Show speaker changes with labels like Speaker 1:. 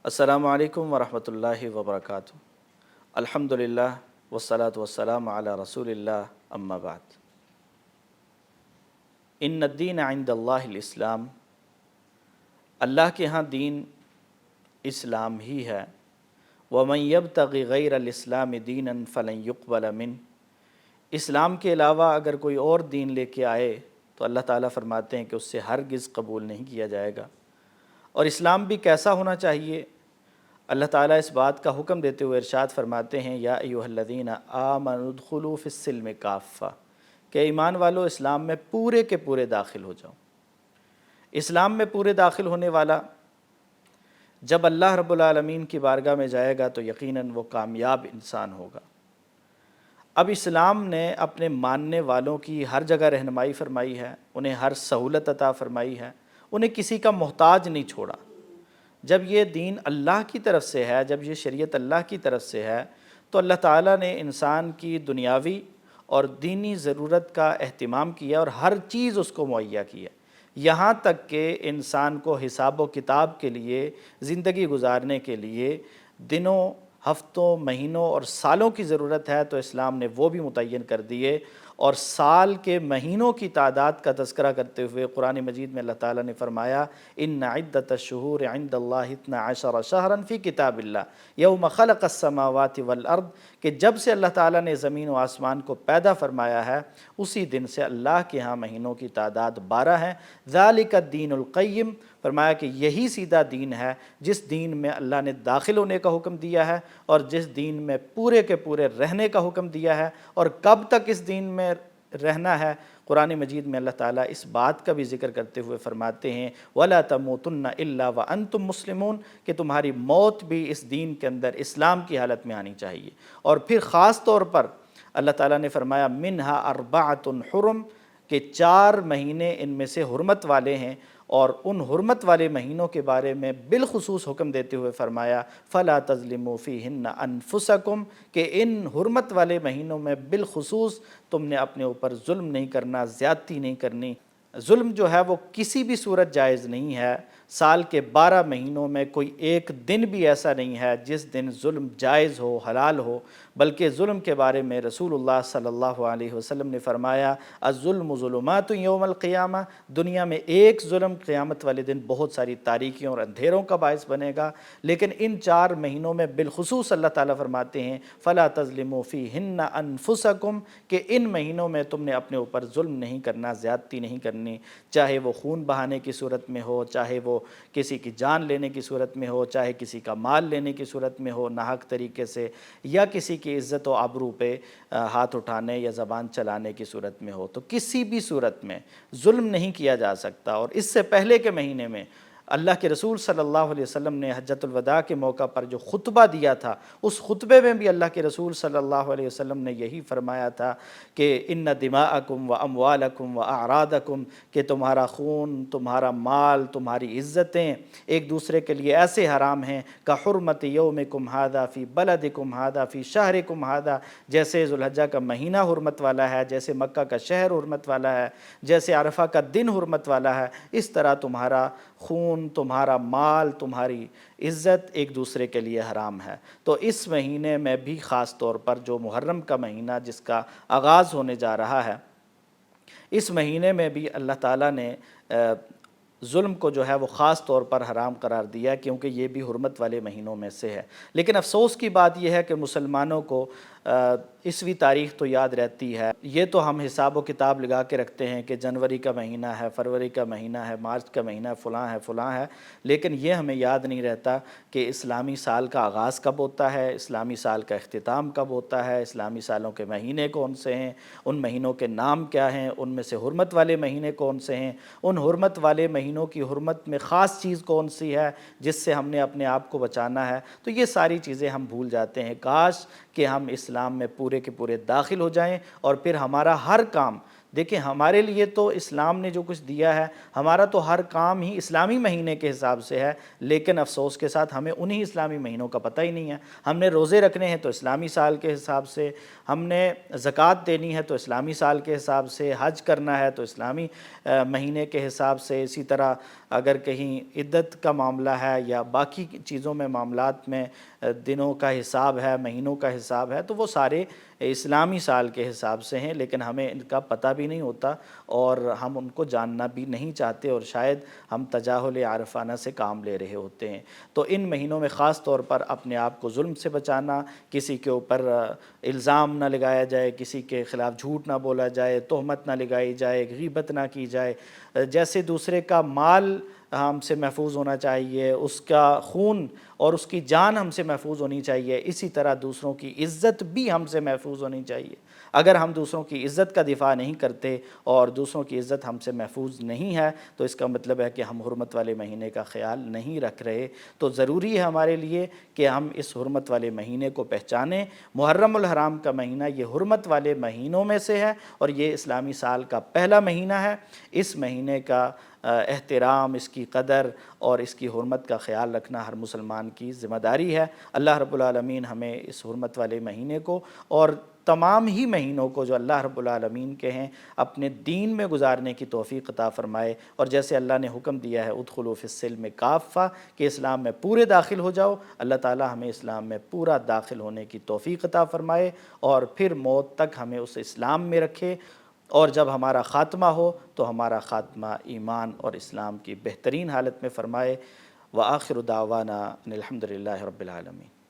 Speaker 1: السلام علیکم ورحمۃ اللہ وبرکاتہ۔ الحمدللہ والصلاة والسلام علی رسول اللہ، اما بعد۔ ان الدین عند اللہ الاسلام، اللہ کے ہاں دین اسلام ہی ہے۔ ومن یبتغی غیر الاسلام دینا فلن یقبل منہ، اسلام کے علاوہ اگر کوئی اور دین لے کے آئے تو اللہ تعالیٰ فرماتے ہیں کہ اس سے ہرگز قبول نہیں کیا جائے گا۔ اور اسلام بھی کیسا ہونا چاہیے؟ اللہ تعالیٰ اس بات کا حکم دیتے ہوئے ارشاد فرماتے ہیں، یا ایھا الذین آمنوا ادخلوا فی السلم کافہ، کہ ایمان والو اسلام میں پورے کے پورے داخل ہو جاؤ۔ اسلام میں پورے داخل ہونے والا جب اللہ رب العالمین کی بارگاہ میں جائے گا تو یقیناً وہ کامیاب انسان ہوگا۔ اب اسلام نے اپنے ماننے والوں کی ہر جگہ رہنمائی فرمائی ہے، انہیں ہر سہولت عطا فرمائی ہے، انہیں کسی کا محتاج نہیں چھوڑا۔ جب یہ دین اللہ کی طرف سے ہے، جب یہ شریعت اللہ کی طرف سے ہے، تو اللہ تعالیٰ نے انسان کی دنیاوی اور دینی ضرورت کا اہتمام کیا اور ہر چیز اس کو مہیا کی ہے، یہاں تک کہ انسان کو حساب و کتاب کے لیے، زندگی گزارنے کے لیے دنوں، ہفتوں، مہینوں اور سالوں کی ضرورت ہے تو اسلام نے وہ بھی متعین کر دیے۔ اور سال کے مہینوں کی تعداد کا تذکرہ کرتے ہوئے قرآن مجید میں اللہ تعالیٰ نے فرمایا، ان عدۃ الشہور عند اللہ 12 شہرا فی کتاب اللہ یوم خلق السماوات والارض، کہ جب سے اللہ تعالیٰ نے زمین و آسمان کو پیدا فرمایا ہے اسی دن سے اللہ کے ہاں مہینوں کی تعداد 12 ہے۔ ذالک الدین القیم، فرمایا کہ یہی سیدھا دین ہے جس دین میں اللہ نے داخل ہونے کا حکم دیا ہے اور جس دین میں پورے کے پورے رہنے کا حکم دیا ہے۔ اور کب تک اس دین میں رہنا ہے؟ قرآن مجید میں اللہ تعالیٰ اس بات کا بھی ذکر کرتے ہوئے فرماتے ہیں، وَلَا تَمُوتُنَّ إِلَّا وَأَنْتُمْ مُسْلِمُونَ، کہ تمہاری موت بھی اس دین کے اندر اسلام کی حالت میں آنی چاہیے۔ اور پھر خاص طور پر اللہ تعالیٰ نے فرمایا مِنْهَا أَرْبَعَةٌ حُرُمٌ، کہ 4 مہینے ان میں سے حرمت والے ہیں، اور ان حرمت والے مہینوں کے بارے میں بالخصوص حکم دیتے ہوئے فرمایا فَلَا تَظْلِمُوا فِيهِنَّ أَنفُسَكُمْ، کہ ان حرمت والے مہینوں میں بالخصوص تم نے اپنے اوپر ظلم نہیں کرنا، زیادتی نہیں کرنی۔ ظلم جو ہے وہ کسی بھی صورت جائز نہیں ہے۔ سال کے 12 مہینوں میں کوئی ایک دن بھی ایسا نہیں ہے جس دن ظلم جائز ہو، حلال ہو، بلکہ ظلم کے بارے میں رسول اللہ صلی اللہ علیہ وسلم نے فرمایا الظلم ظلمات یوم القیامہ، دنیا میں ایک ظلم قیامت والے دن بہت ساری تاریکیوں اور اندھیروں کا باعث بنے گا، لیکن ان 4 مہینوں میں بالخصوص اللہ تعالیٰ فرماتے ہیں فلا تظلموا فیہن انفسکم، کہ ان مہینوں میں تم نے اپنے اوپر ظلم نہیں کرنا، زیادتی نہیں کرنی، چاہے وہ خون بہانے کی صورت میں ہو، چاہے وہ کسی کی جان لینے کی صورت میں ہو، چاہے کسی کا مال لینے کی صورت میں ہو ناحق طریقے سے، یا کسی کی عزت و آبرو پہ ہاتھ اٹھانے یا زبان چلانے کی صورت میں ہو، تو کسی بھی صورت میں ظلم نہیں کیا جا سکتا۔ اور اس سے پہلے کے مہینے میں اللہ کے رسول صلی اللہ علیہ وسلم نے حجۃ الوداع کے موقع پر جو خطبہ دیا تھا، اس خطبے میں بھی اللہ کے رسول صلی اللہ علیہ وسلم نے یہی فرمایا تھا کہ ان دماءکم و اموالکم و اعراضکم، کہ تمہارا خون، تمہارا مال، تمہاری عزتیں ایک دوسرے کے لیے ایسے حرام ہیں کحرمت یومکم ھذا فی بلدکم ھذا فی شہرکم ھذا، جیسے ذوالحجہ کا مہینہ حرمت والا ہے، جیسے مکہ کا شہر حرمت والا ہے، جیسے عرفہ کا دن حرمت والا ہے، اس طرح تمہارا خون، تمہارا مال، تمہاری عزت ایک دوسرے کے لیے حرام ہے۔ تو اس مہینے میں بھی خاص طور پر جو محرم کا مہینہ جس کا آغاز ہونے جا رہا ہے، اس مہینے میں بھی اللہ تعالیٰ نے ظلم کو جو ہے وہ خاص طور پر حرام قرار دیا، کیونکہ یہ بھی حرمت والے مہینوں میں سے ہے۔ لیکن افسوس کی بات یہ ہے کہ مسلمانوں کو عیسوی تاریخ تو یاد رہتی ہے، یہ تو ہم حساب و کتاب لگا کے رکھتے ہیں کہ جنوری کا مہینہ ہے، فروری کا مہینہ ہے، مارچ کا مہینہ فلاں ہے، لیکن یہ ہمیں یاد نہیں رہتا کہ اسلامی سال کا آغاز کب ہوتا ہے، اسلامی سال کا اختتام کب ہوتا ہے، اسلامی سالوں کے مہینے کون سے ہیں، ان مہینوں کے نام کیا ہیں، ان میں سے حرمت والے مہینے کون سے ہیں، ان حرمت والے مہینوں کی حرمت میں خاص چیز کون سی ہے جس سے ہم نے اپنے آپ کو بچانا ہے۔ تو یہ ساری چیزیں ہم بھول جاتے ہیں۔ کاش کہ ہم اسلام میں پورے کے پورے داخل ہو جائیں اور پھر ہمارا ہر کام دیکھیں ہمارے لیے تو اسلام نے جو کچھ دیا ہے، ہمارا تو ہر کام ہی اسلامی مہینے کے حساب سے ہے، لیکن افسوس کے ساتھ ہمیں انہی اسلامی مہینوں کا پتہ ہی نہیں ہے۔ ہم نے روزے رکھنے ہیں تو اسلامی سال کے حساب سے، ہم نے زکوٰۃ دینی ہے تو اسلامی سال کے حساب سے، حج کرنا ہے تو اسلامی مہینے کے حساب سے، اسی طرح اگر کہیں عدت کا معاملہ ہے یا باقی چیزوں میں معاملات میں دنوں کا حساب ہے، مہینوں کا حساب ہے، تو وہ سارے اسلامی سال کے حساب سے ہیں، لیکن ہمیں ان کا پتہ بھی نہیں ہوتا اور ہم ان کو جاننا بھی نہیں چاہتے، اور شاید ہم تجاہل عارفانہ سے کام لے رہے ہوتے ہیں۔ تو ان مہینوں میں خاص طور پر اپنے آپ کو ظلم سے بچانا، کسی کے اوپر الزام نہ لگایا جائے، کسی کے خلاف جھوٹ نہ بولا جائے، تہمت نہ لگائی جائے، غیبت نہ کی جائے، جیسے دوسرے کا مال ہم سے محفوظ ہونا چاہیے، اس کا خون اور اس کی جان ہم سے محفوظ ہونی چاہیے، اسی طرح دوسروں کی عزت بھی ہم سے محفوظ ہونی چاہیے۔ اگر ہم دوسروں کی عزت کا دفاع نہیں کرتے اور دوسروں کی عزت ہم سے محفوظ نہیں ہے تو اس کا مطلب ہے کہ ہم حرمت والے مہینے کا خیال نہیں رکھ رہے۔ تو ضروری ہے ہمارے لیے کہ ہم اس حرمت والے مہینے کو پہچانیں۔ محرم الحرام کا مہینہ یہ حرمت والے مہینوں میں سے ہے اور یہ اسلامی سال کا پہلا مہینہ ہے۔ اس مہینے کا احترام، اس کی قدر اور اس کی حرمت کا خیال رکھنا ہر مسلمان کی ذمہ داری ہے۔ اللہ رب العالمین ہمیں اس حرمت والے مہینے کو اور تمام ہی مہینوں کو جو اللہ رب العالمین کے ہیں اپنے دین میں گزارنے کی توفیق عطا فرمائے، اور جیسے اللہ نے حکم دیا ہے ادخلوا فی السلم کافہ، کہ اسلام میں پورے داخل ہو جاؤ، اللہ تعالی ہمیں اسلام میں پورا داخل ہونے کی توفیق عطا فرمائے اور پھر موت تک ہمیں اس اسلام میں رکھے، اور جب ہمارا خاتمہ ہو تو ہمارا خاتمہ ایمان اور اسلام کی بہترین حالت میں فرمائے۔ وآخر دعوانا ان الحمد للہ رب العالمین۔